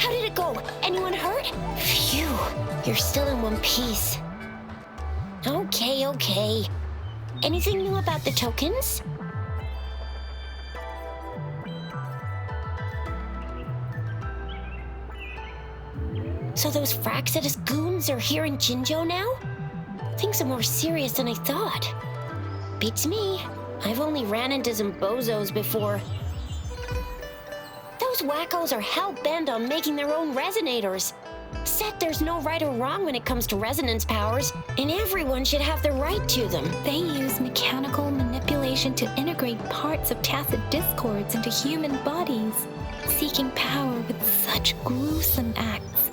How did it go? Anyone hurt? Phew, you're still in one piece. Okay. Anything new about the tokens? So those Fraxidus goons are here in Jinzhou now? Things are more serious than I thought. Beats me. I've only ran into some bozos before. Those wackos are hell-bent on making their own resonators. Said there's no right or wrong when it comes to resonance powers, and everyone should have the right to them. They use mechanical manipulation to integrate parts of tacit discords into human bodies, seeking power with such gruesome acts.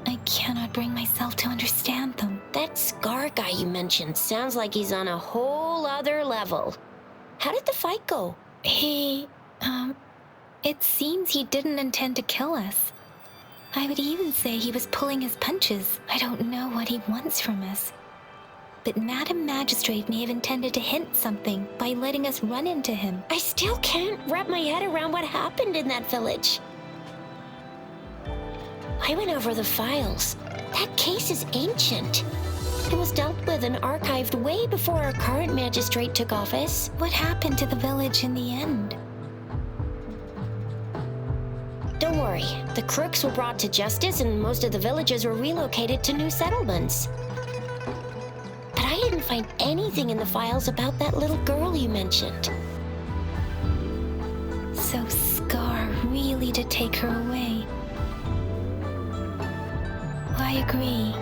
I cannot bring myself to understand them. That Scar guy you mentioned sounds like he's on a whole other level. How did the fight go? It seems he didn't intend to kill us. I would even say he was pulling his punches. I don't know what he wants from us. But Madam Magistrate may have intended to hint something by letting us run into him. I still can't wrap my head around what happened in that village. I went over the files. That case is ancient. It was dealt with and archived way before our current magistrate took office. What happened to the village in the end? Don't worry. The crooks were brought to justice and most of the villagers were relocated to new settlements. But I didn't find anything in the files about that little girl you mentioned. So Scar really did take her away. I agree.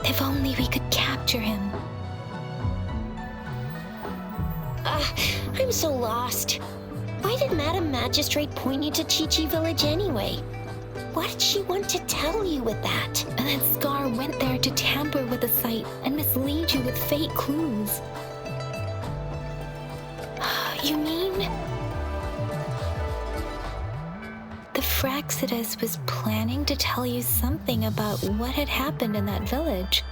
If only we could capture him. I'm so lost. Why did Madam Magistrate point you to Chi-Chi Village anyway? What did she want to tell you with that? And then Scar went there to tamper with the site and mislead you with fake clues. You mean... the Fraxidus was planning to tell you something about what had happened in that village.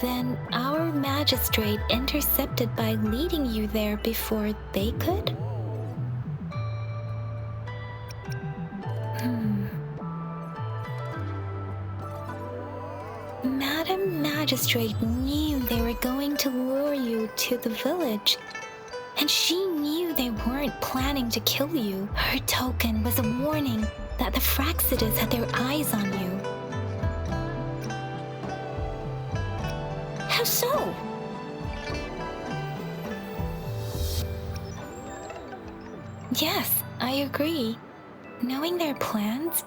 Then our magistrate intercepted by leading you there before they could? Madam Magistrate knew they were going to lure you to the village, and she knew they weren't planning to kill you. Her token was a warning that the Fraxidus had their eyes on you. How so? Yes, I agree. Knowing their plans,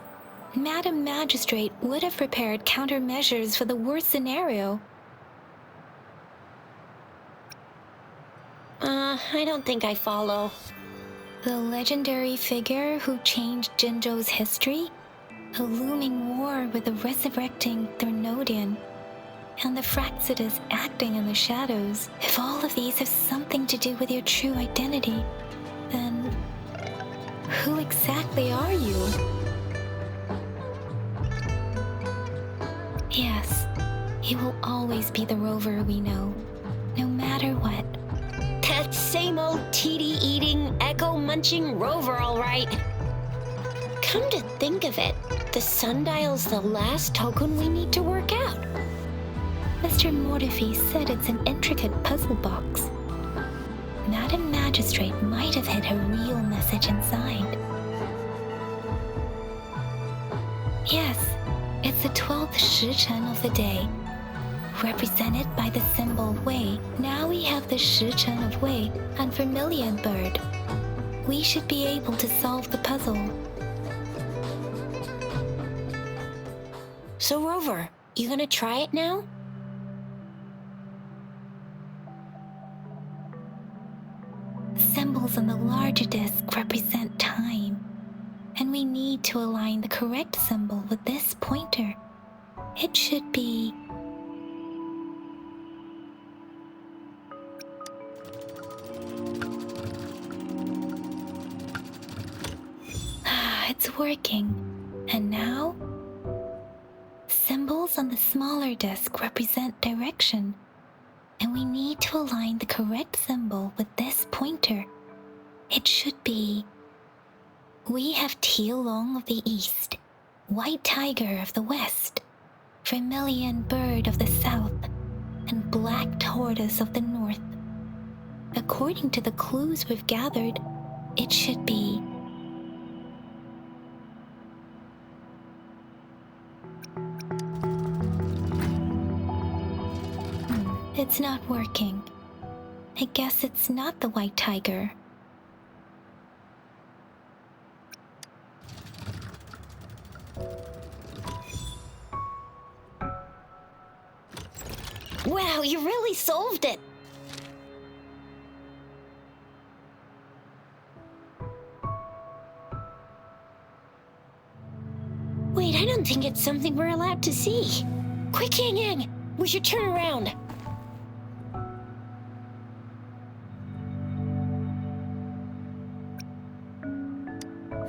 Madam Magistrate would have prepared countermeasures for the worst scenario. I don't think I follow. The legendary figure who changed Jinzhou's history? A looming war with the resurrecting Thernodian, and the Fraxidus acting in the shadows. If all of these have something to do with your true identity, then who exactly are you? Yes, you will always be the rover we know, no matter what. That same old TD-eating, echo-munching rover, all right. Come to think of it, the Sundail's the last token we need to work out. Mr. Mortefi said it's an intricate puzzle box. Madam Magistrate might have hid her real message inside. Yes, it's the 12th Shichen of the day, represented by the symbol Wei. Now we have the Shichen of Wei and Vermilion Bird. We should be able to solve the puzzle. So, Rover, you gonna try it now? Symbols on the larger disc represent time, and we need to align the correct symbol with this pointer. It should be... it's working. And now? Symbols on the smaller disc represent direction, and we need to align the correct symbol with this pointer. It should be... We have Tealong of the east, white tiger of the west, vermilion bird of the south, and black tortoise of the north. According to the clues we've gathered, it should be. It's not working. I guess it's not the white tiger. Wow, you really solved it! Wait, I don't think it's something we're allowed to see. Quick, Yang Yang! We should turn around.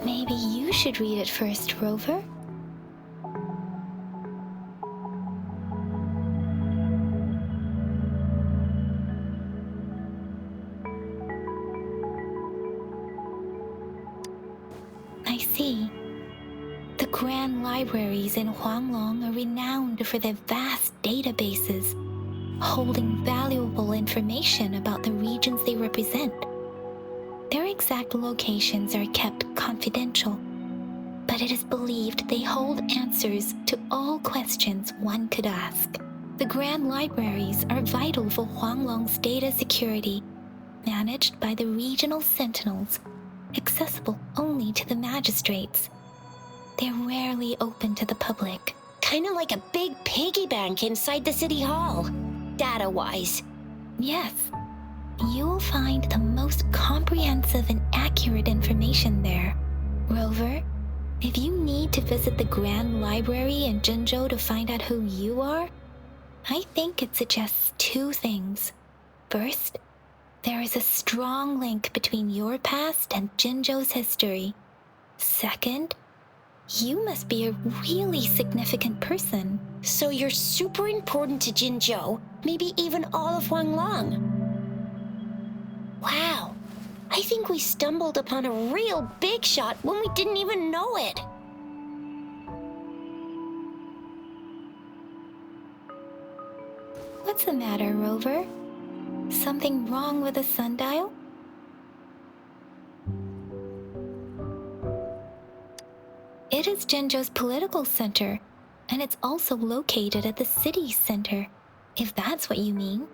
Maybe you should read it first, Rover. I see. The grand libraries in Huanglong are renowned for their vast databases, holding valuable information about the regions they represent. Their exact locations are kept confidential, but it is believed they hold answers to all questions one could ask. The grand libraries are vital for Huanglong's data security, managed by the regional sentinels, accessible only to the magistrates. They're rarely open to the public. Kinda like a big piggy bank inside the city hall, data-wise. Yes, you'll find the most comprehensive and accurate information there. Rover, if you need to visit the Grand Library in Jinzhou to find out who you are, I think it suggests two things. First, there is a strong link between your past and Jinzhou's history. Second, you must be a really significant person. So you're super important to Jinzhou, maybe even all of Huanglong. Wow, I think we stumbled upon a real big shot when we didn't even know it. What's the matter, Rover? Something wrong with the sundial? It is Jinzhou's political center, and it's also located at the city center, if that's what you mean.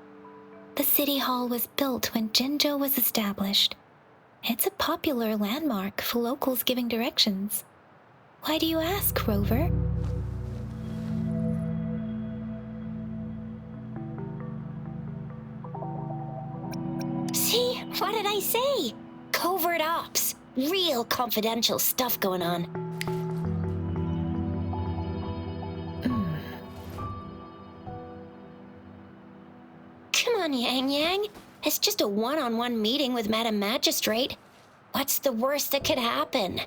The city hall was built when Jinzhou was established. It's a popular landmark for locals giving directions. Why do you ask, Rover? See, what did I say? Covert ops. Real confidential stuff going on. Come on, Yang Yang. It's just a one-on-one meeting with Madam Magistrate. What's the worst that could happen?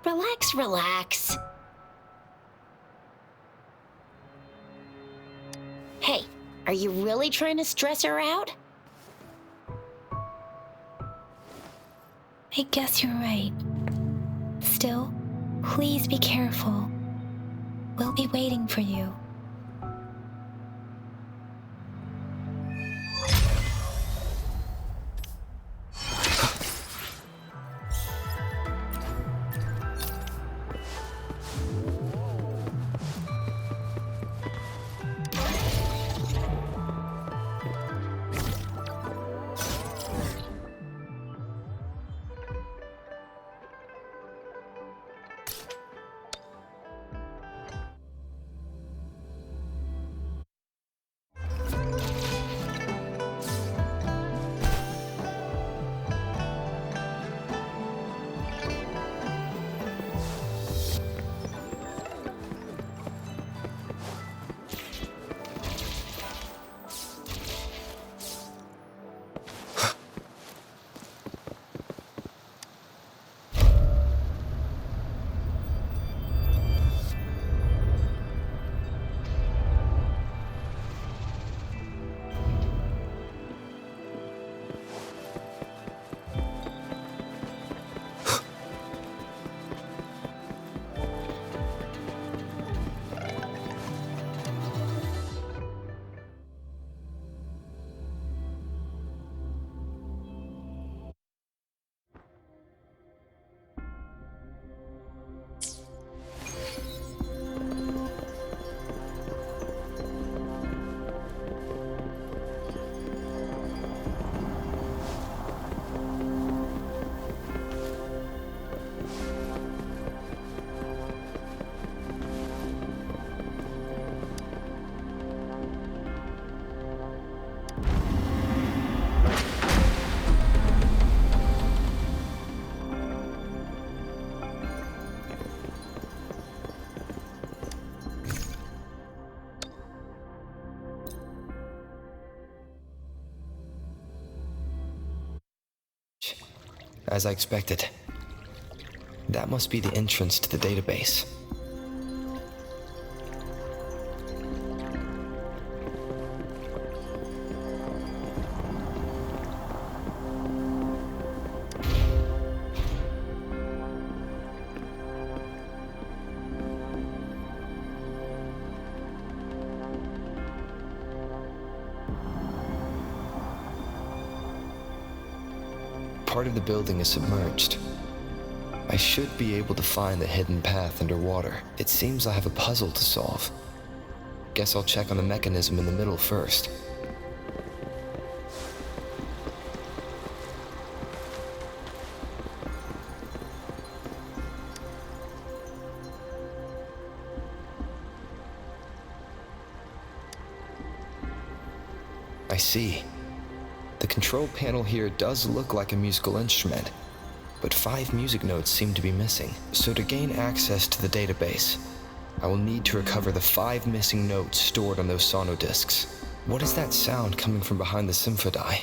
Relax, relax. Hey, are you really trying to stress her out? I guess you're right. Still, please be careful. We'll be waiting for you. As I expected. That must be the entrance to the database. Part of the building is submerged. I should be able to find the hidden path underwater. It seems I have a puzzle to solve. Guess I'll check on the mechanism in the middle first. I see. The control panel here does look like a musical instrument, but 5 music notes seem to be missing. So to gain access to the database, I will need to recover the 5 missing notes stored on those sonodiscs. What is that sound coming from behind the symphodi?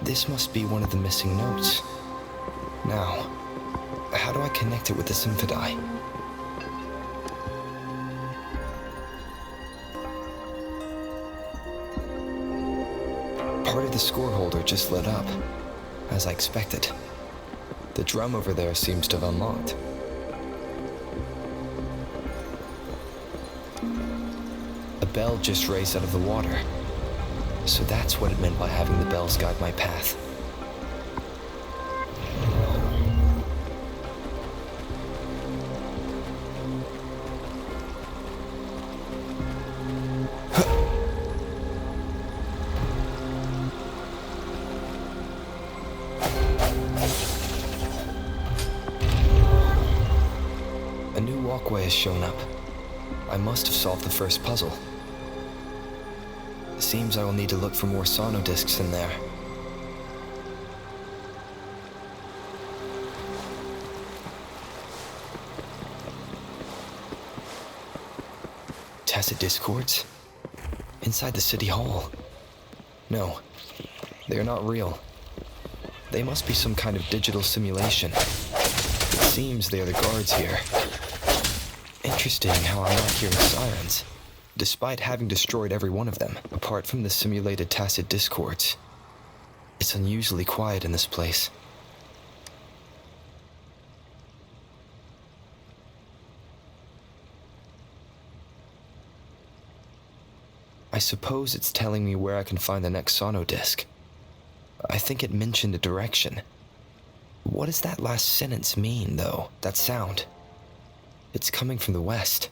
This must be one of the missing notes. Now, how do I connect it with the symphodi? Part of the score holder just lit up, as I expected. The drum over there seems to have unlocked. A bell just raised out of the water. So that's what it meant by having the bells guide my path. A new walkway has shown up. I must have solved the first puzzle. It seems I will need to look for more sonodiscs in there. Tacit discords? Inside the city hall? No, they are not real. They must be some kind of digital simulation. It seems they are the guards here. Interesting how I'm not hearing sirens, despite having destroyed every one of them, apart from the simulated tacit discords. It's unusually quiet in this place. I suppose it's telling me where I can find the next sonodisc. I think it mentioned a direction. What does that last sentence mean, though? That sound? It's coming from the west.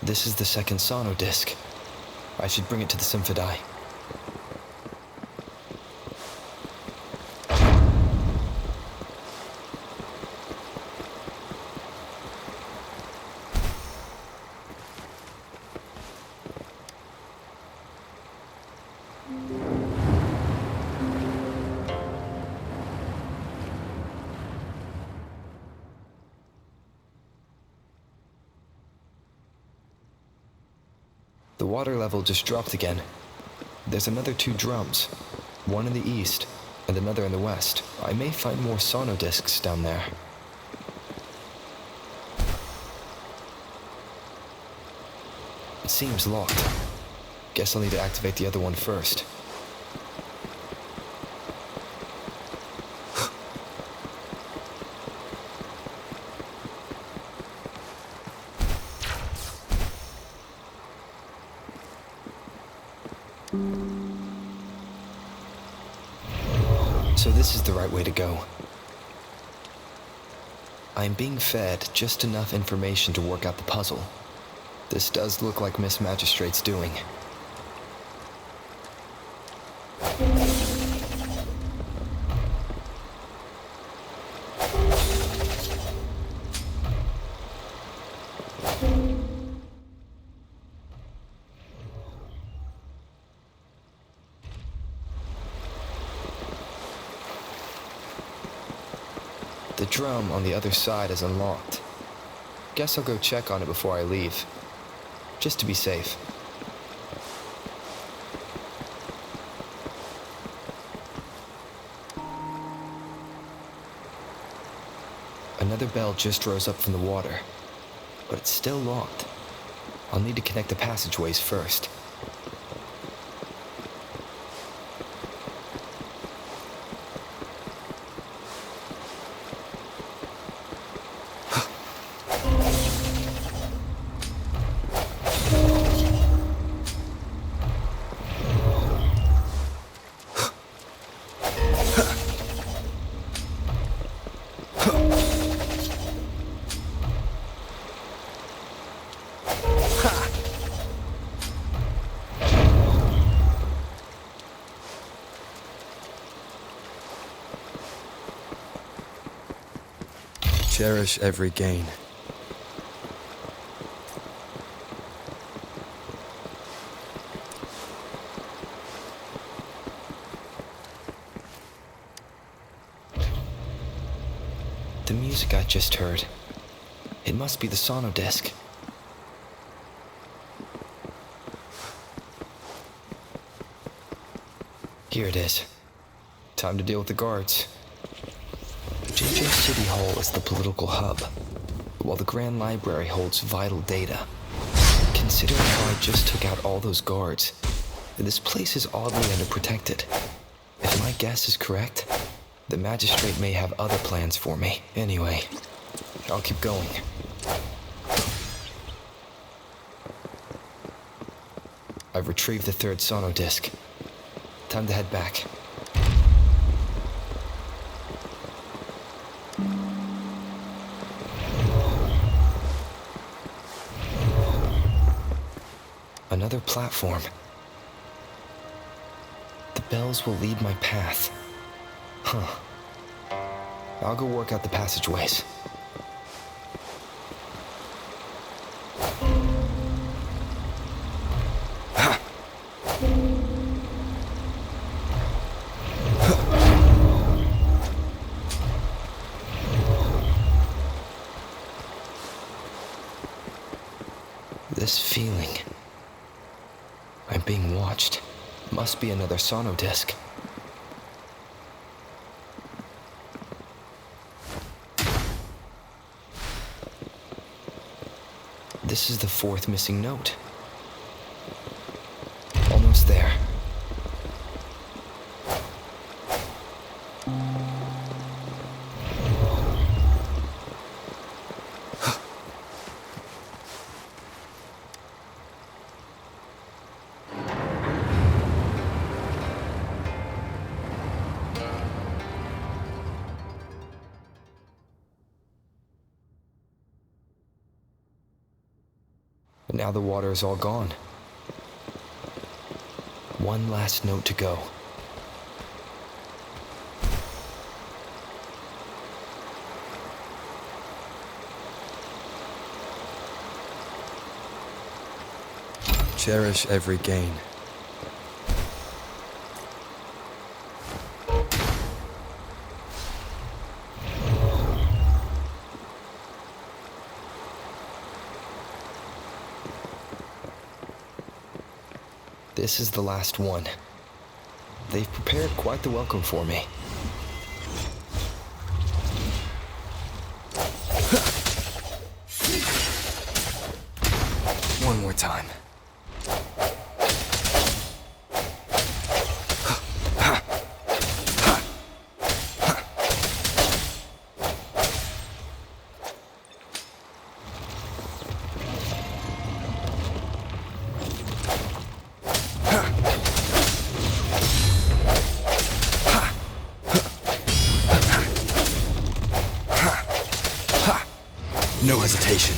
This is the second sonodisc. I should bring it to the symphodi. The water level just dropped again. There's another 2 drums, one in the east and another in the west. I may find more sonodiscs down there. It seems locked. Guess I'll need to activate the other one first. So this is the right way to go. I'm being fed just enough information to work out the puzzle. This does look like Miss Magistrate's doing. The drum on the other side is unlocked. Guess I'll go check on it before I leave, just to be safe. Another bell just rose up from the water, but it's still locked. I'll need to connect the passageways first. Cherish every gain. The music I just heard. It must be the sono disc. Here it is. Time to deal with the guards. Jinjo City Hall is the political hub, while the Grand Library holds vital data. Considering how I just took out all those guards, this place is oddly underprotected. If my guess is correct, the magistrate may have other plans for me. Anyway, I'll keep going. I've retrieved the third sono disc. Time to head back. Another platform. The bells will lead my path. Huh. I'll go work out the passageways. This feeling. I'm being watched. Must be another sono disc. This is the fourth missing note. Almost there. But now the water is all gone. One last note to go. Cherish every gain. This is the last one. They've prepared quite the welcome for me. One more time. No hesitation.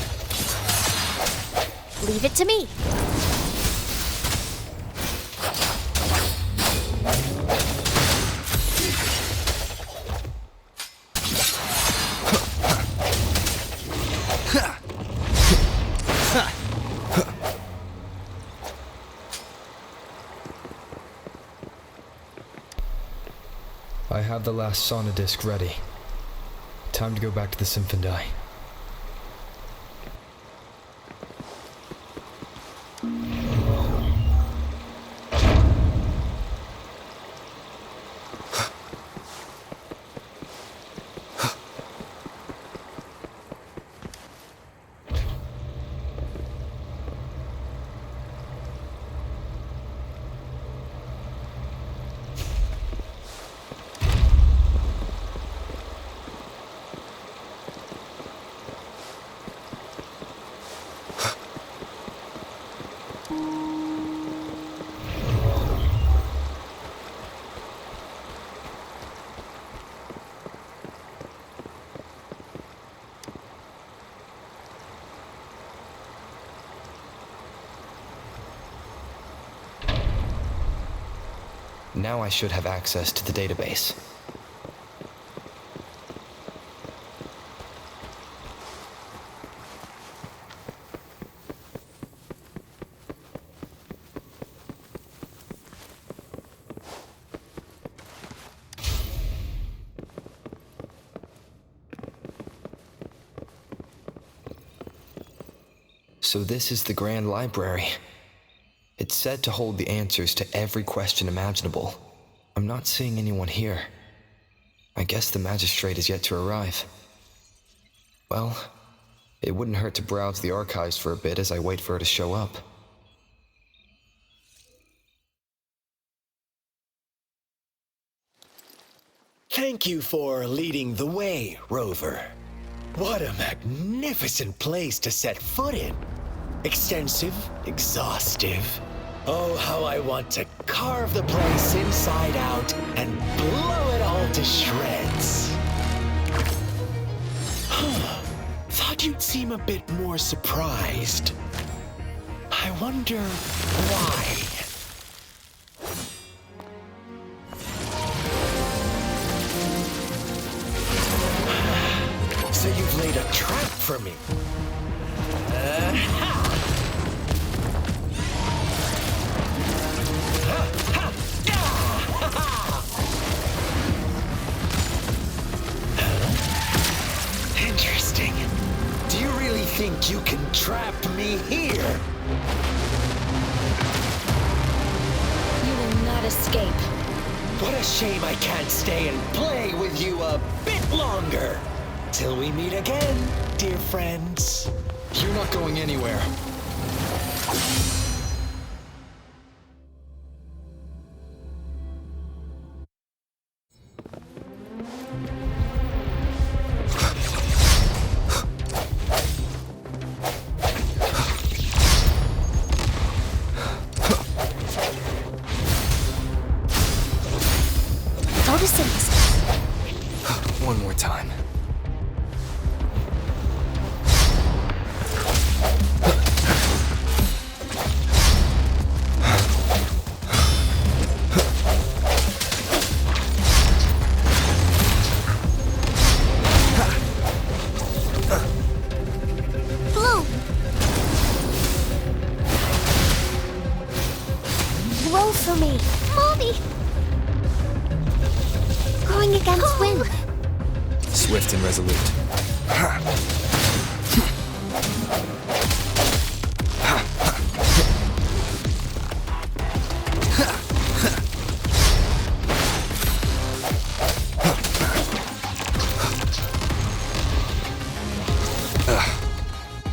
Leave it to me. I have the last sono disc ready. Time to go back to the Symphondai. Now I should have access to the database. So this is the Grand Library. It's said to hold the answers to every question imaginable. I'm not seeing anyone here. I guess the magistrate is yet to arrive. Well, it wouldn't hurt to browse the archives for a bit as I wait for her to show up. Thank you for leading the way, Rover. What a magnificent place to set foot in. Extensive, exhaustive. Oh, how I want to carve the place inside out and blow it all to shreds. Thought you'd seem a bit more surprised. I wonder why. So you've laid a trap for me. Interesting. Do you really think you can trap me here? You will not escape. What a shame I can't stay and play with you a bit longer. Till we meet again, dear friends. You're not going anywhere. One more time. Blue! Roll for me! Mommy! Going against wind. Swift and resolute.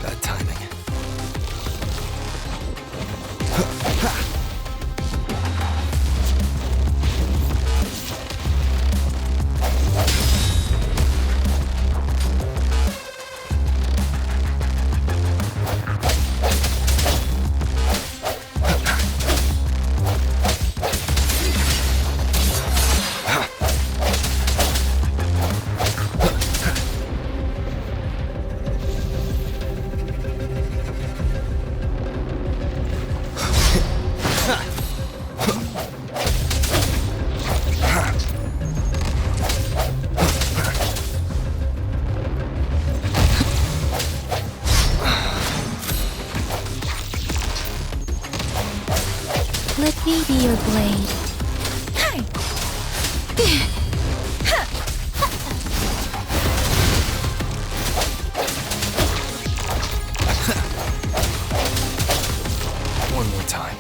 Bad timing. Let me be your blade. time.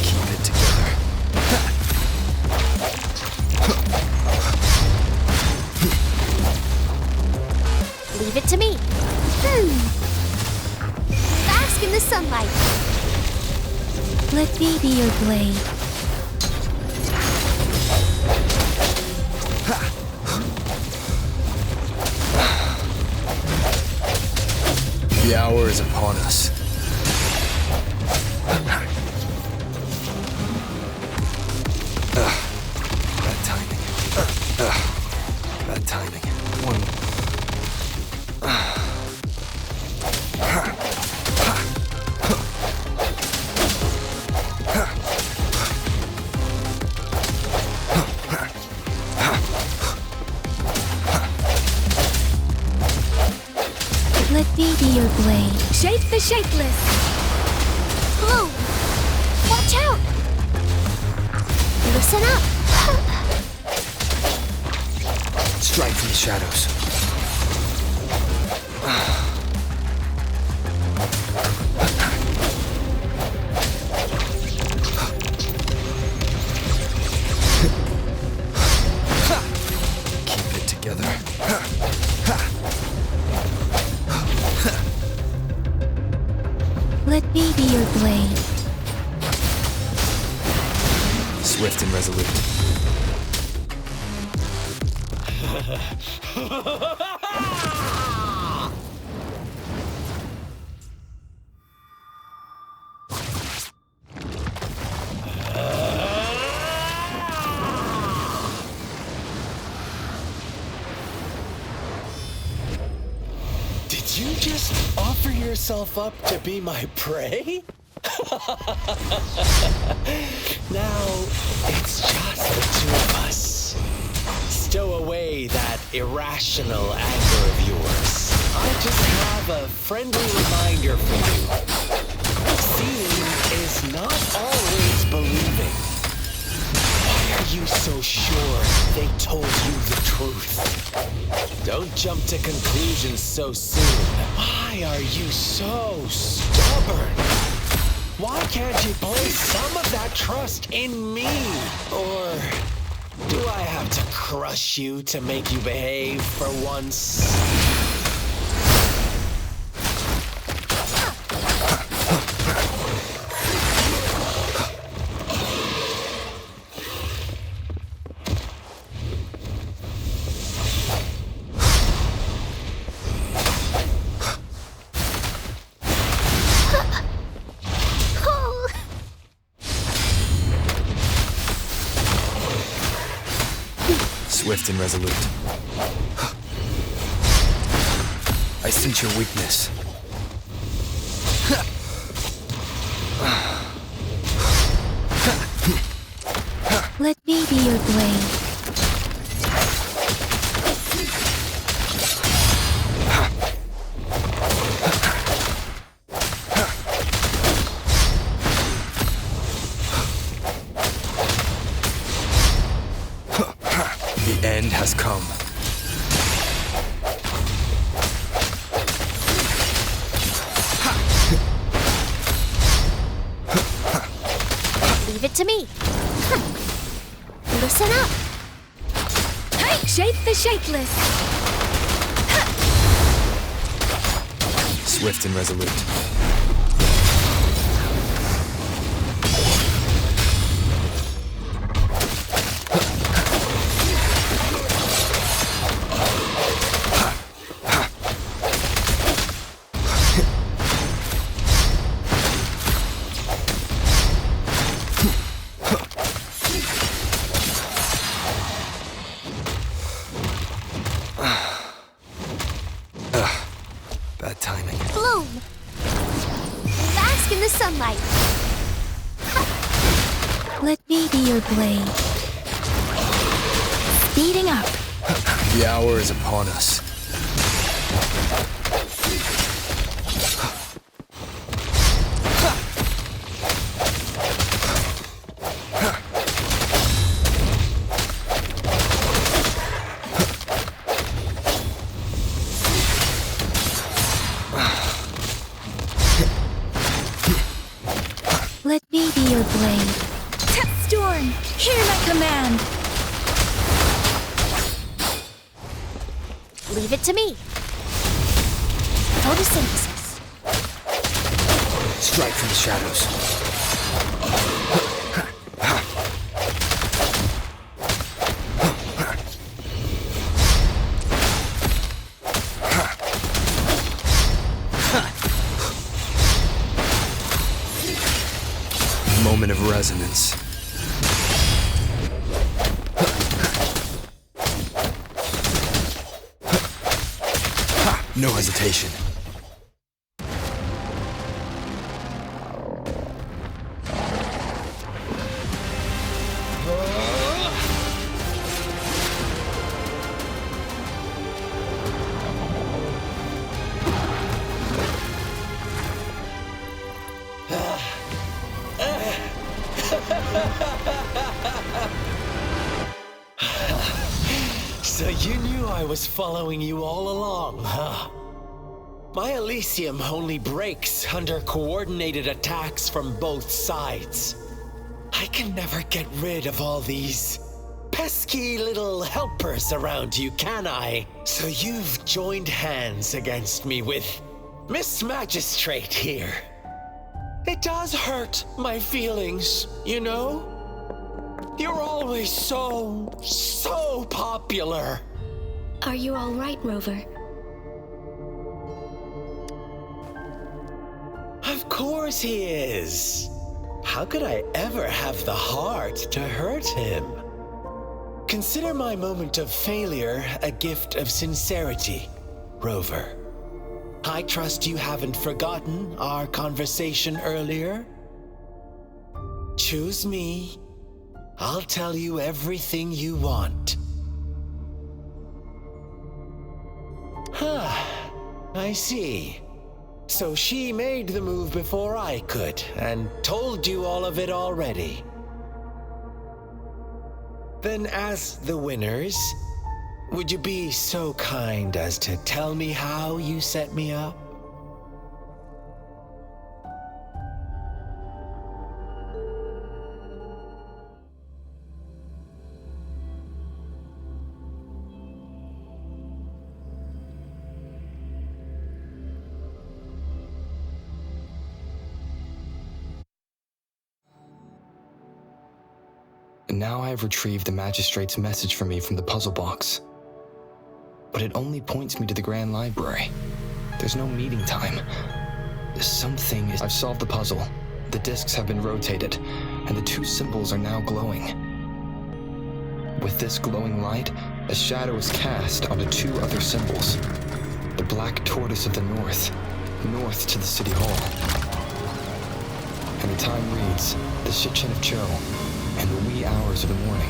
Keep it together. Leave it to me. Bask in the sunlight. Let me be your blade. The hour is upon us. Bad timing. Bad timing. One. Let me be your blade. Shape the shapeless. Bloom. Watch out. Listen up. Strike from the shadows. Keep it together. Let me be your blade. Swift and resolute. Did you just offer yourself up to be my prey? Now, it's just the two of us. Stow away that irrational anger of yours. I just have a friendly reminder for you. Seeing is not always believing. Why are you so sure they told you the truth? Don't jump to conclusions so soon. Why are you so stubborn? Why can't you place some of that trust in me? Or do I have to crush you to make you behave for once? Swift and resolute. I sense your weakness. Let me be your blade. The end has come. Leave it to me. Listen up. Hey, shape the shapeless. Swift and resolute. Bad timing. Bloom. Bask in the sunlight. Let me be your blade. Speeding up. The hour is upon us. born! Hear my command! Leave it to me. Photosynthesis. Strike from the shadows. Moment of resonance. No hesitation. So you knew I was following you all along, huh? My Elysium only breaks under coordinated attacks from both sides. I can never get rid of all these pesky little helpers around you, can I? So you've joined hands against me with Miss Magistrate here. It does hurt my feelings, you know? You're always so popular. Are you all right, Rover? Of course he is. How could I ever have the heart to hurt him? Consider my moment of failure a gift of sincerity, Rover. I trust you haven't forgotten our conversation earlier. Choose me. I'll tell you everything you want. I see. So she made the move before I could, and told you all of it already. Then as the winners, would you be so kind as to tell me how you set me up? Now I have retrieved the magistrate's message for me from the puzzle box. But it only points me to the Grand Library. There's no meeting time. I've solved the puzzle. The discs have been rotated, and the two symbols are now glowing. With this glowing light, a shadow is cast onto two other symbols. The black tortoise of the north to the city hall. And the time reads, the Shichen of Cho, and the wee hours of the morning.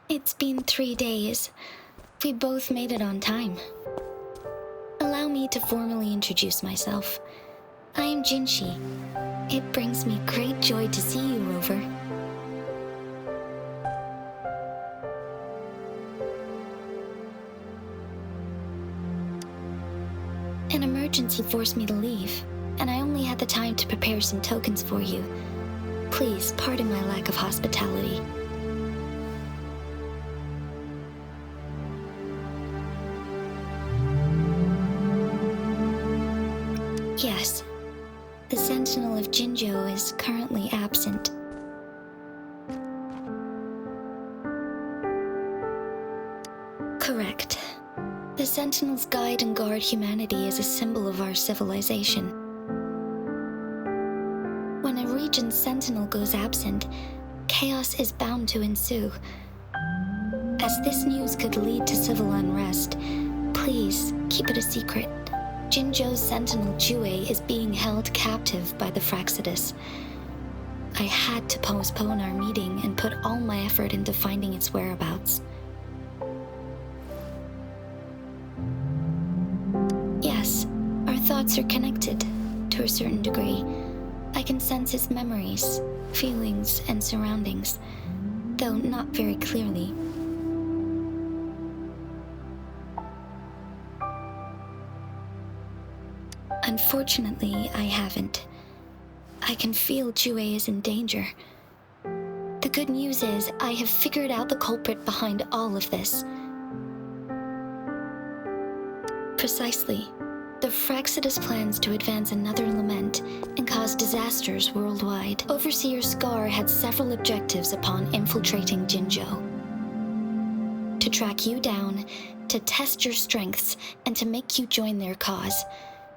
It's been 3 days. We both made it on time. Allow me to formally introduce myself. I am Jinshi. It brings me great joy to see you, Rover. An emergency forced me to leave, and I only had the time to prepare some tokens for you. Please pardon my lack of hospitality. Yes, the Sentinel of Jinzhou is currently absent. Correct. The Sentinels guide and guard humanity as a symbol of our civilization. When a region's Sentinel goes absent, chaos is bound to ensue. As this news could lead to civil unrest, please keep it a secret. Jinzhou's Sentinel Jue is being held captive by the Fraxidus. I had to postpone our meeting and put all my effort into finding its whereabouts. Yes, our thoughts are connected, to a certain degree. I can sense his memories, feelings, and surroundings, though not very clearly. Unfortunately, I haven't. I can feel Jue is in danger. The good news is I have figured out the culprit behind all of this. Precisely. The Fraxidus plans to advance another lament and cause disasters worldwide. Overseer Scar had several objectives upon infiltrating Jinzhou. To track you down, to test your strengths, and to make you join their cause.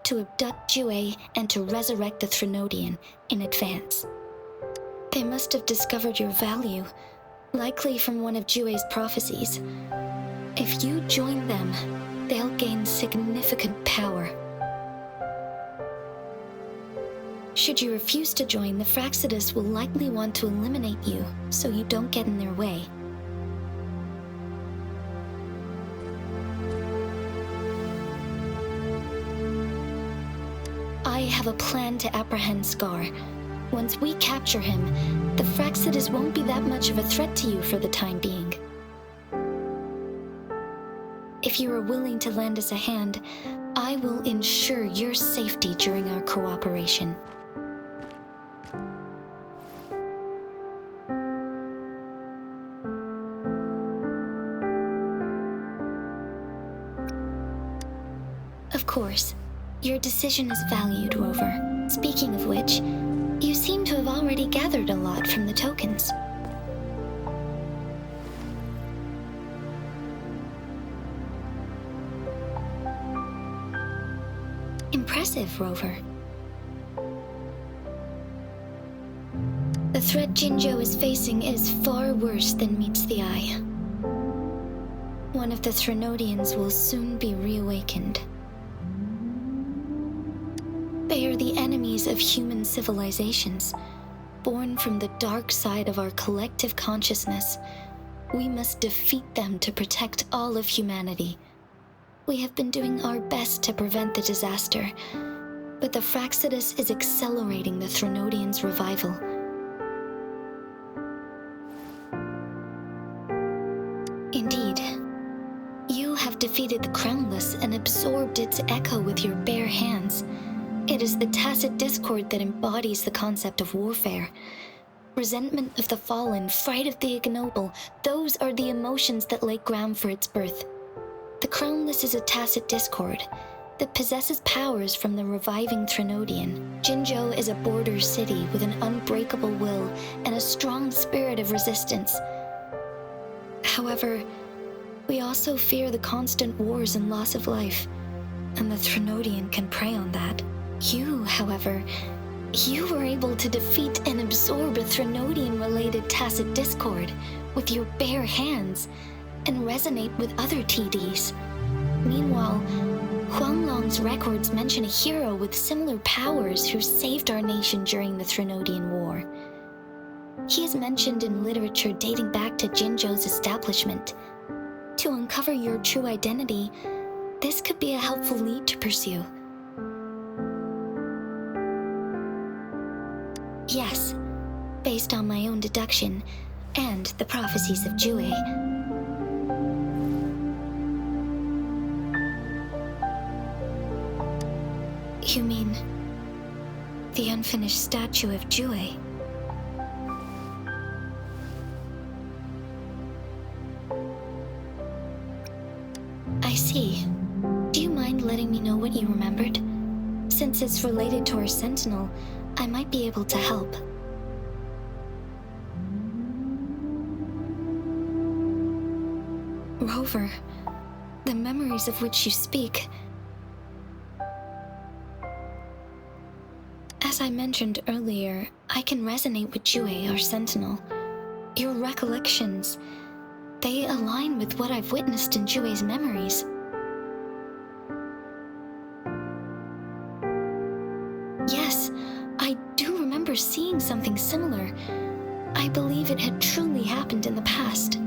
To abduct Jue and to resurrect the Threnodian in advance. They must have discovered your value, likely from one of Jue's prophecies. If you join them, they'll gain significant power. Should you refuse to join, the Fraxidus will likely want to eliminate you so you don't get in their way. I have a plan to apprehend Scar. Once we capture him, the Fraxidus won't be that much of a threat to you for the time being. If you are willing to lend us a hand, I will ensure your safety during our cooperation. Of course. Your decision is valued, Rover. Speaking of which, you seem to have already gathered a lot from the tokens. Impressive, Rover. The threat Jinzhou is facing is far worse than meets the eye. One of the Threnodians will soon be reawakened. They are the enemies of human civilizations, born from the dark side of our collective consciousness. We must defeat them to protect all of humanity. We have been doing our best to prevent the disaster, but the Fraxidus is accelerating the Threnodians' revival. Indeed, you have defeated the Crownless and absorbed its echo with your bare hands. It is the tacit discord that embodies the concept of warfare. Resentment of the fallen, fright of the ignoble, those are the emotions that lay ground for its birth. The Crownless is a tacit discord that possesses powers from the reviving Threnodian. Jinzhou is a border city with an unbreakable will and a strong spirit of resistance. However, we also fear the constant wars and loss of life, and the Threnodian can prey on that. You, however, you were able to defeat and absorb a Threnodian-related tacit discord with your bare hands and resonate with other TDs. Meanwhile, Huanglong's records mention a hero with similar powers who saved our nation during the Threnodian War. He is mentioned in literature dating back to Jinzhou's establishment. To uncover your true identity, this could be a helpful lead to pursue. Yes, based on my own deduction and the prophecies of Jue. You mean the unfinished statue of Jue? I see. Do you mind letting me know what you remembered? Since it's related to our sentinel, I might be able to help. Rover, the memories of which you speak. As I mentioned earlier, I can resonate with Jue, our sentinel. Your recollections, they align with what I've witnessed in Jue's memories. Yes, I do remember remember seeing something similar. I believe it had truly happened in the past.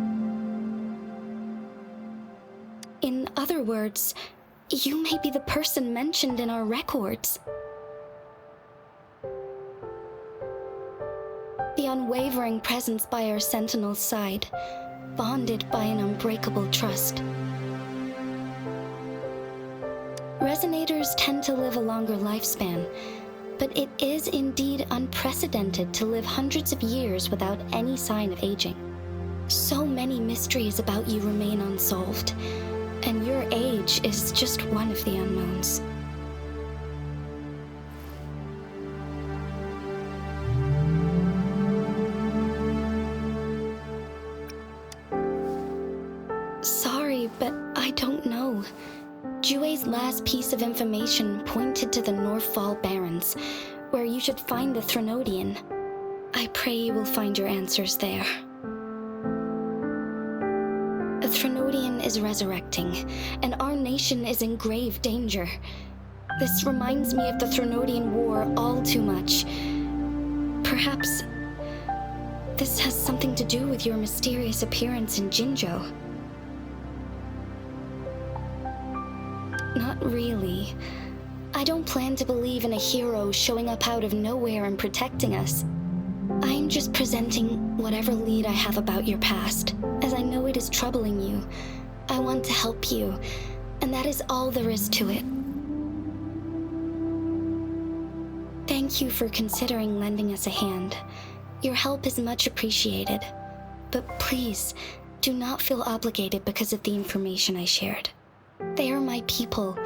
In other words, you may be the person mentioned in our records. The unwavering presence by our sentinel's side, bonded by an unbreakable trust. Resonators tend to live a longer lifespan, but it is indeed unprecedented to live hundreds of years without any sign of aging. So many mysteries about you remain unsolved, and your age is just one of the unknowns. Sorry, but I don't know. Jue's last piece of information pointed to the Northfall Barrens, where you should find the Threnodian. I pray you will find your answers there. A Threnodian is resurrecting, and our nation is in grave danger. This reminds me of the Threnodian War all too much. Perhaps this has something to do with your mysterious appearance in Jinzhou. Not really. I don't plan to believe in a hero showing up out of nowhere and protecting us. I'm just presenting whatever lead I have about your past, as I know it is troubling you. I want to help you, and that is all there is to it. Thank you for considering lending us a hand. Your help is much appreciated. But please, do not feel obligated because of the information I shared. They are my people,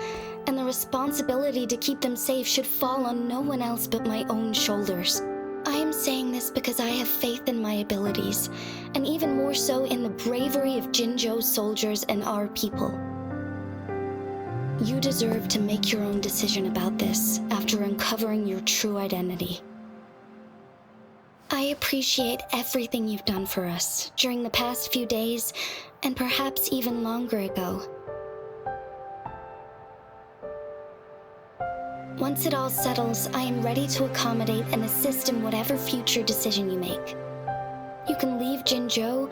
and the responsibility to keep them safe should fall on no one else but my own shoulders. I am saying this because I have faith in my abilities, and even more so in the bravery of Jinzhou's soldiers and our people. You deserve to make your own decision about this after uncovering your true identity. I appreciate everything you've done for us during the past few days, and perhaps even longer ago. Once it all settles, I am ready to accommodate and assist in whatever future decision you make. You can leave Jinzhou,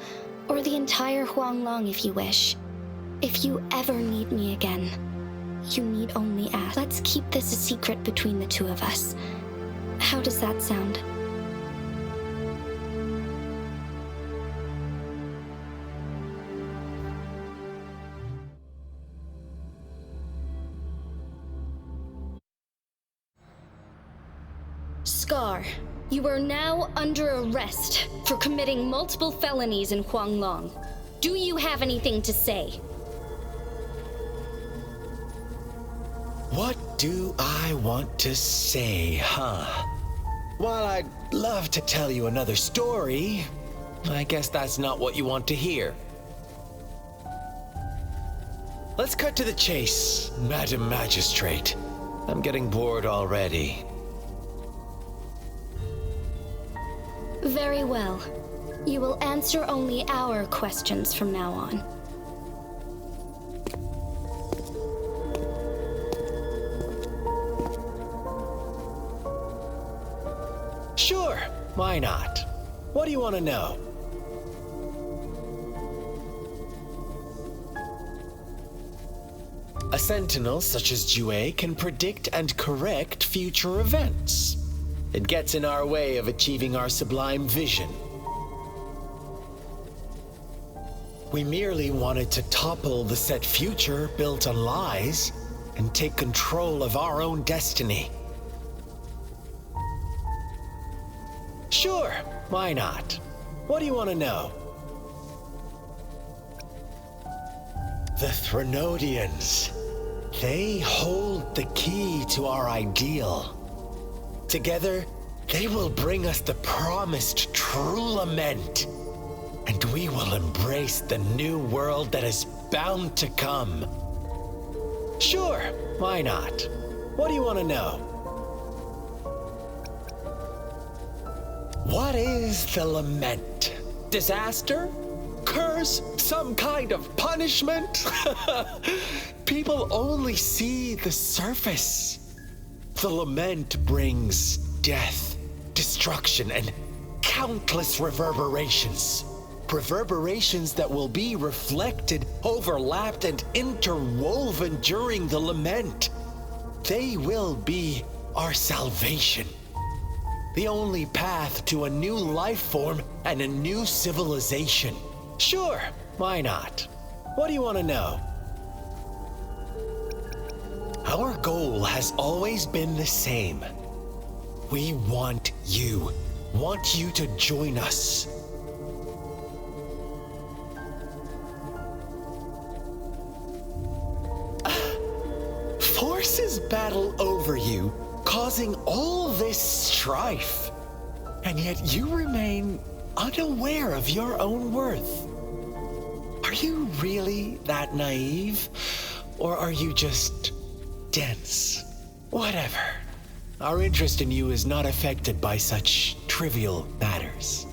or the entire Huanglong if you wish. If you ever need me again, you need only ask. Let's keep this a secret between the two of us. How does that sound? Scar, you are now under arrest for committing multiple felonies in Huanglong. Do you have anything to say? What do I want to say, huh? While I'd love to tell you another story, I guess that's not what you want to hear. Let's cut to the chase, Madam Magistrate. I'm getting bored already. Very well. You will answer only our questions from now on. Sure, why not? What do you want to know? A sentinel such as Jue can predict and correct future events. It gets in our way of achieving our sublime vision. We merely wanted to topple the set future built on lies and take control of our own destiny. Sure, why not? What do you want to know? The Threnodians. They hold the key to our ideal. Together, they will bring us the promised true lament, and we will embrace the new world that is bound to come. Sure, why not? What do you want to know? What is the lament? Disaster? Curse? Some kind of punishment? People only see the surface. The lament brings death, destruction. destruction and countless reverberations. Reverberations that will be reflected, overlapped, and interwoven during the lament. They will be our salvation. The only path to a new life form and a new civilization. Sure, why not? What do you want to know? Our goal has always been the same. We want you to join us. Forces battle over you, causing all this strife. And yet you remain unaware of your own worth. Are you really that naive? Or are you just dense? Whatever. Our interest in you is not affected by such trivial matters.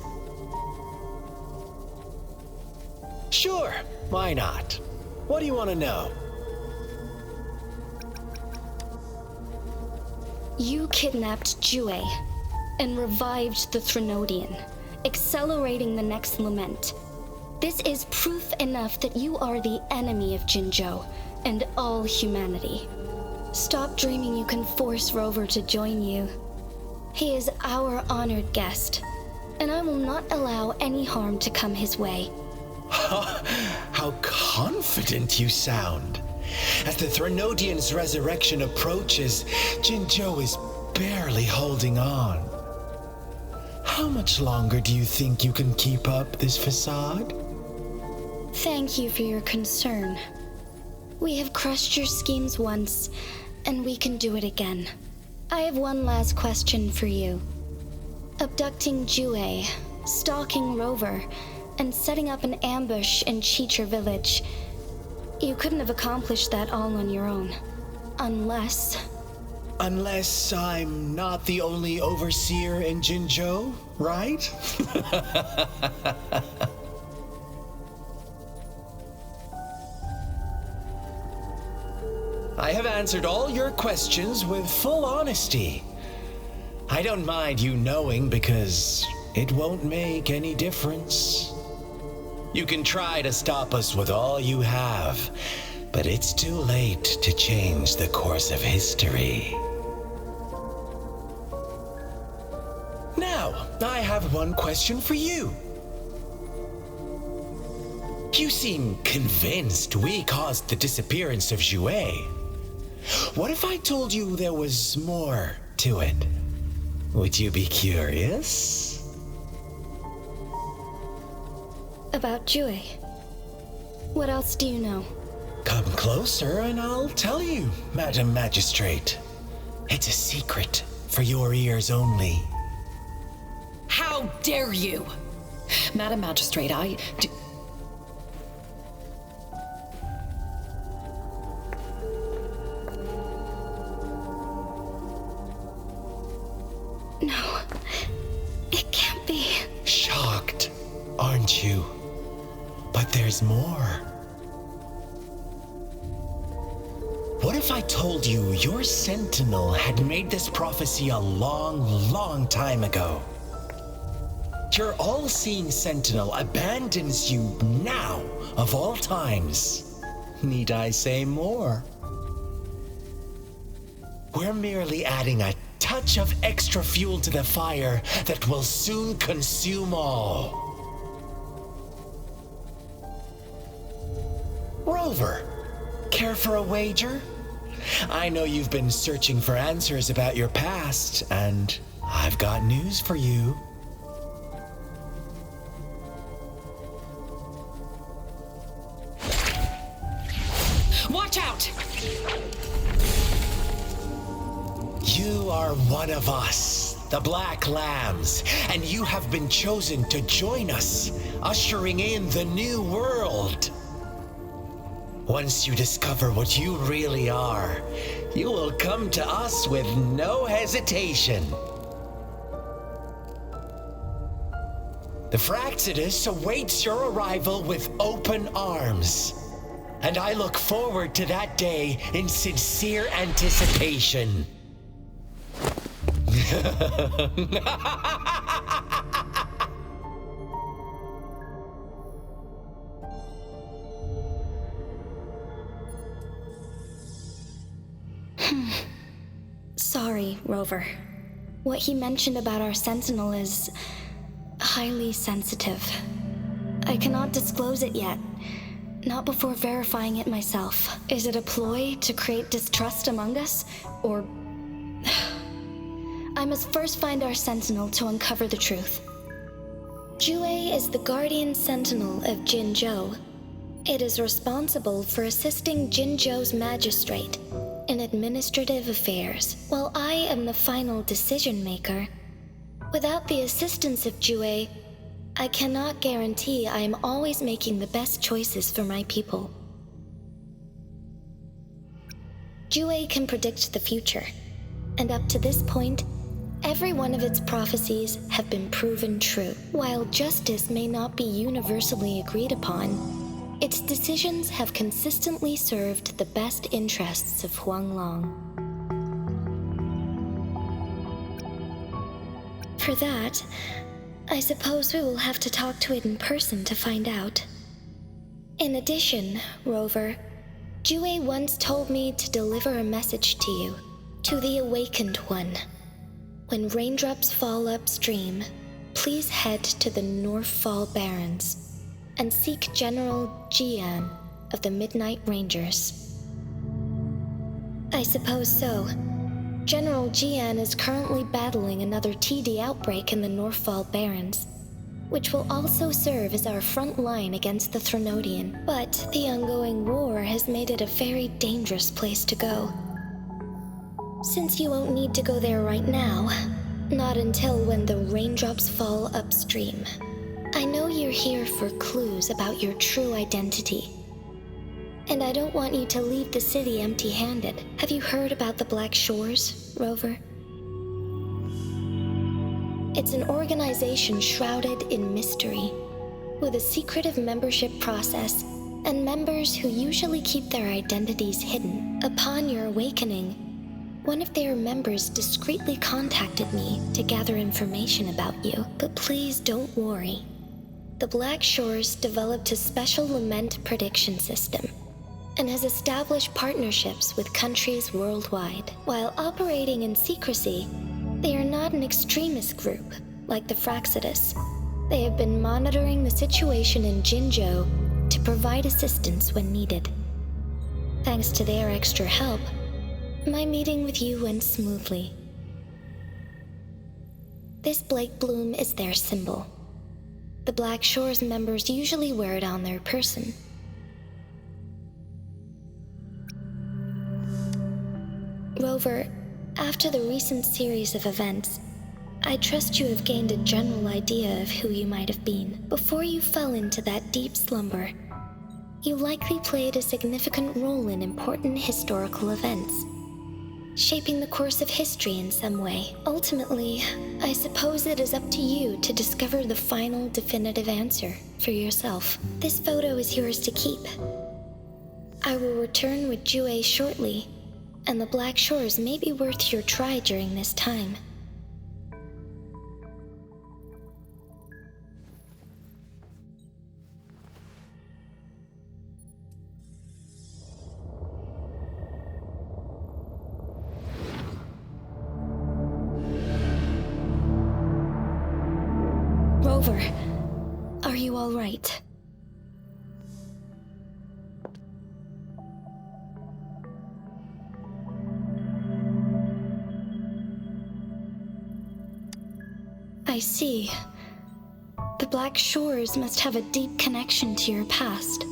Sure, why not? What do you want to know? You kidnapped Jue and revived the Threnodian, accelerating the next lament. This is proof enough that you are the enemy of Jinzhou and all humanity. Stop dreaming you can force Rover to join you. He is our honored guest, and I will not allow any harm to come his way. How confident you sound. As the Threnodian's resurrection approaches, Jinzhou is barely holding on. How much longer do you think you can keep up this facade? Thank you for your concern. We have crushed your schemes once, and we can do it again. I have one last question for you. Abducting Jue, stalking Rover, and setting up an ambush in Chicher village. You couldn't have accomplished that all on your own. Unless I'm not the only overseer in Jinzhou, right? I have answered all your questions with full honesty. I don't mind you knowing because it won't make any difference. You can try to stop us with all you have, but it's too late to change the course of history. Now, I have one question for you. You seem convinced we caused the disappearance of Jue. What if I told you there was more to it? Would you be curious? about Jue. What else do you know? Come closer and I'll tell you, Madam Magistrate. It's a secret for your ears only. How dare you! Madam Magistrate, No, it can't be. Shocked, aren't you? But there's more. What if I told you your sentinel had made this prophecy a long, long time ago? Your all-seeing sentinel abandons you now, of all times. Need I say more? We're merely adding a touch of extra fuel to the fire that will soon consume all. Rover, care for a wager? I know you've been searching for answers about your past, and I've got news for you. watch out! You are one of us, the Black Lambs, and you have been chosen to join us, ushering in the new world. Once you discover what you really are, you will come to us with no hesitation. The Fraxidus awaits your arrival with open arms, and I look forward to that day in sincere anticipation. Sorry, Rover. What he mentioned about our sentinel is highly sensitive. I cannot disclose it yet. Not before verifying it myself. Is it a ploy to create distrust among us? Or... I must first find our sentinel to uncover the truth. Jue is the guardian sentinel of Jinzhou. It is responsible for assisting Jinzhou's magistrate in administrative affairs, while I am the final decision maker. Without the assistance of Jue, I cannot guarantee I am always making the best choices for my people. Jue can predict the future, and up to this point, every one of its prophecies have been proven true. While justice may not be universally agreed upon, its decisions have consistently served the best interests of Huanglong. For that, I suppose we will have to talk to it in person to find out. In addition, Rover, Jue once told me to deliver a message to you, to the Awakened One. When raindrops fall upstream, please head to the Northfall Barrens and seek General Jian of the Midnight Rangers. I suppose so. General Jian is currently battling another TD outbreak in the Northfall Barrens, which will also serve as our front line against the Threnodian. But the ongoing war has made it a very dangerous place to go. Since you won't need to go there right now, not until when the raindrops fall upstream. I know you're here for clues about your true identity. And I don't want you to leave the city empty-handed. Have you heard about the Black Shores, Rover? It's an organization shrouded in mystery, with a secretive membership process and members who usually keep their identities hidden. Upon your awakening, one of their members discreetly contacted me to gather information about you. But please don't worry. The Black Shores developed a special lament prediction system and has established partnerships with countries worldwide. While operating in secrecy, they are not an extremist group like the Fraxidus. They have been monitoring the situation in Jinzhou to provide assistance when needed. Thanks to their extra help, my meeting with you went smoothly. This Blake Bloom is their symbol. The Black Shores members usually wear it on their person. Rover, after the recent series of events, I trust you have gained a general idea of who you might have been. Before you fell into that deep slumber, you likely played a significant role in important historical events, shaping the course of history in some way. Ultimately, I suppose it is up to you to discover the final definitive answer for yourself. This photo is yours to keep. I will return with Jue shortly, and the Black Shores may be worth your try during this time. Rover, are you all right? I see. The Black Shores must have a deep connection to your past.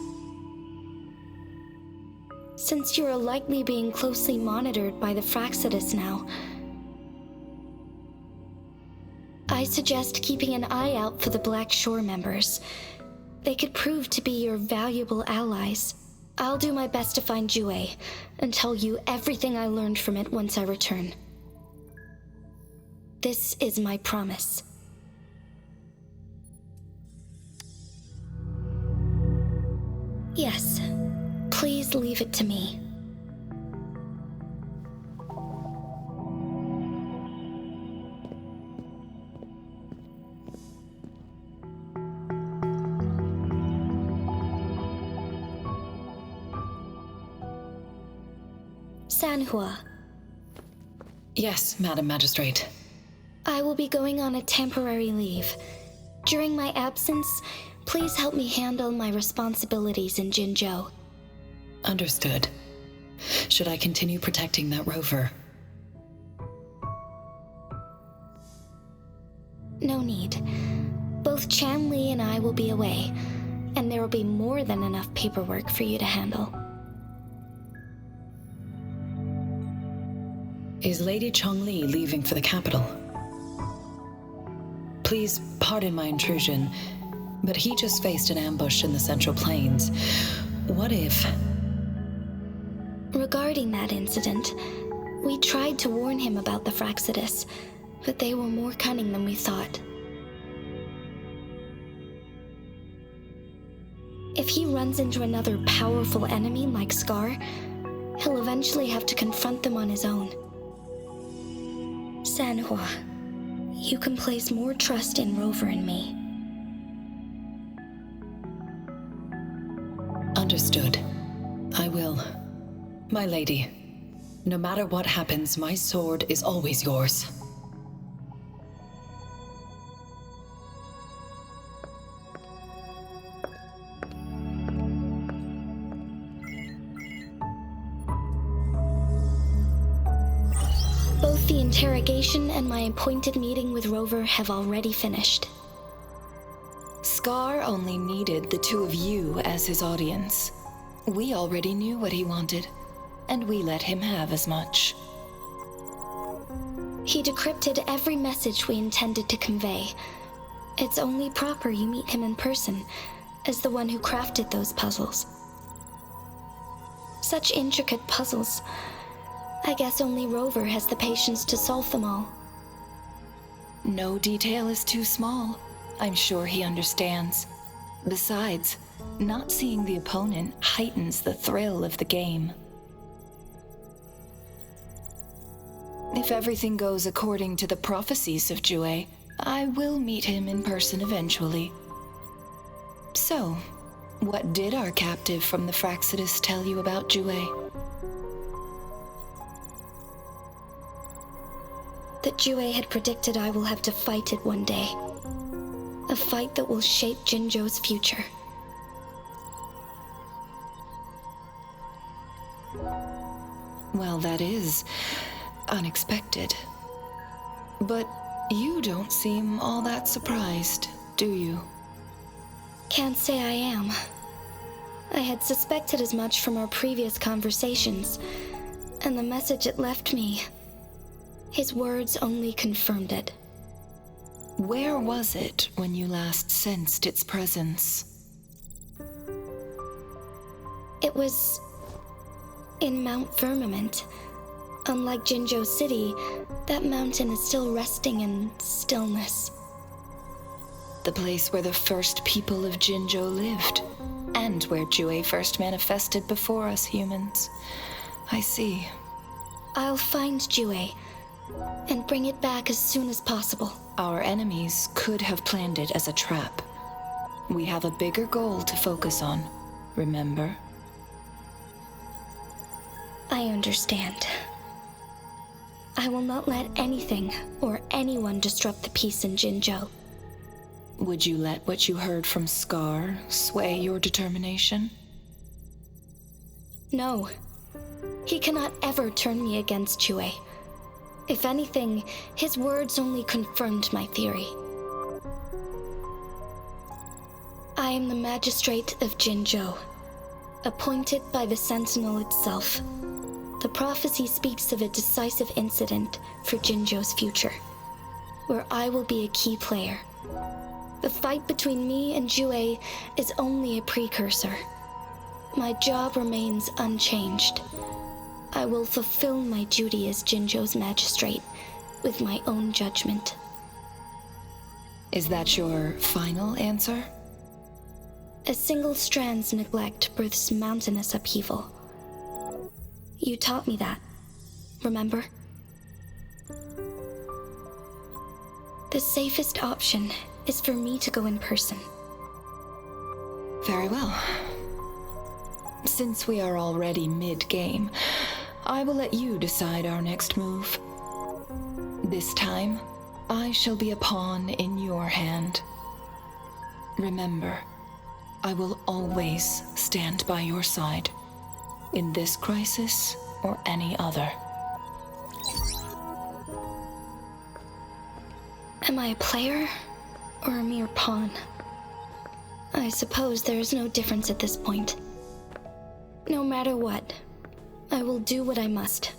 Since you are likely being closely monitored by the Fraxidus now, I suggest keeping an eye out for the Black Shore members. They could prove to be your valuable allies. I'll do my best to find Jue and tell you everything I learned from it once I return. This is my promise. Yes, please leave it to me. Sanhua, Yes, Madam Magistrate. I will be going on a temporary leave. During my absence, please help me handle my responsibilities in Jinzhou. Understood. Should I continue protecting that rover? No need. Both Chan Li and I will be away, and there will be more than enough paperwork for you to handle. Is Lady Chongli leaving for the capital? Please pardon my intrusion, but he just faced an ambush in the Central Plains. What if... Regarding that incident, we tried to warn him about the Fraxidus, but they were more cunning than we thought. If he runs into another powerful enemy like Scar, he'll eventually have to confront them on his own. Sanhua, you can place more trust in Rover and me. Understood. I will. My lady, no matter what happens, my sword is always yours. Both the interrogation and my appointed meeting with Rover have already finished. Scar only needed the two of you as his audience. We already knew what he wanted, and we let him have as much. He decrypted every message we intended to convey. It's only proper you meet him in person, as the one who crafted those puzzles. Such intricate puzzles. I guess only Rover has the patience to solve them all. No detail is too small. I'm sure he understands. Besides, not seeing the opponent heightens the thrill of the game. If everything goes according to the prophecies of Jue, I will meet him in person eventually. So, what did our captive from the Fraxidus tell you about Jue? That Jue had predicted I will have to fight it one day. A fight that will shape Jinzhou's future. Well, that is unexpected. But you don't seem all that surprised, do you? Can't say I am. I had suspected as much from our previous conversations, and the message it left me, his words only confirmed it. Where was it when you last sensed its presence? It was in Mount Firmament. Unlike Jinzhou City, that mountain is still resting in stillness. The place where the first people of Jinzhou lived, and where Jue first manifested before us humans. I see. I'll find Jue and bring it back as soon as possible. Our enemies could have planned it as a trap. We have a bigger goal to focus on, remember? I understand. I will not let anything or anyone disrupt the peace in Jinzhou. Would you let what you heard from Scar sway your determination? No. He cannot ever turn me against Jue. If anything, his words only confirmed my theory. I am the magistrate of Jinzhou, appointed by the Sentinel itself. The prophecy speaks of a decisive incident for Jinzhou's future, where I will be a key player. The fight between me and Jue is only a precursor. My job remains unchanged. I will fulfill my duty as Jinzhou's magistrate with my own judgment. Is that your final answer? A single strand's neglect births mountainous upheaval. You taught me that, remember? The safest option is for me to go in person. Very well. Since we are already mid-game, I will let you decide our next move. This time, I shall be a pawn in your hand. Remember, I will always stand by your side, in this crisis or any other. Am I a player or a mere pawn? I suppose there is no difference at this point. No matter what, I will do what I must.